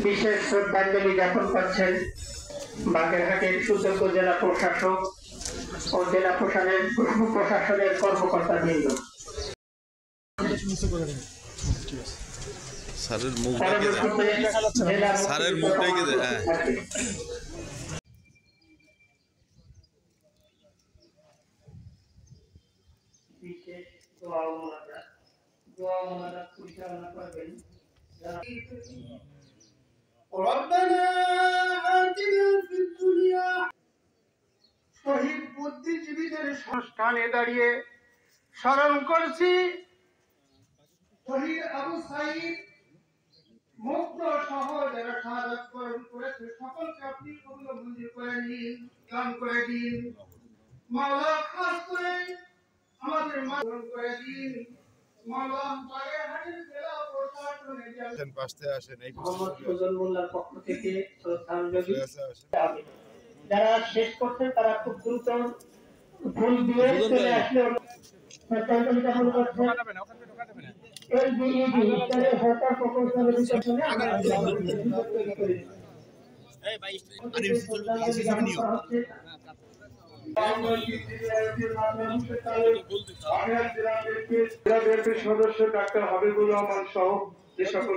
বিশেষ শ্রদ্ধাঞ্জলি জ্ঞাপন করছেন বাগেরহাটের সুযোগ্য জেলা প্রশাসক ও জেলা প্রশাসনের কর্মকর্তাবৃন্দ। স্যারের মুখটাই বিশেষ দোয়া ও মোনাজাত পরিচালনা করবেন ربنا آتنا في الدنيا শহীদ বুদ্ধিজীবীদের সংস্থানে দাঁড়িয়ে স্মরণ করছি শহীদ আবু সাঈদ মুক্ত সহ যারা শাহাদাত বরণ করেছে সকলকে আপনি কবুল মঞ্জুর করে নিন, দান করে দিন। মাওলা খাস করে আমাদের মাধ্যম করে দিন। মাওলা বাগেরহাটের জেলা প্রশাসনের পাশে আসেন এই মোহাম্মদ সুজন মোল্লার পক্ষ থেকে শ্রদ্ধাঞ্জলি। যারা শেষ করছেন তারা খুব দ্রুত ফুল দিয়ে চলে আসলে শ্রদ্ধাঞ্জলি জ্ঞাপন করছেন LBED ইত্যাদি সরকার প্রকৌশলের বিকল্পনে সদস্য ডাক্তার হাবিবুর রহমান সহ যে সকল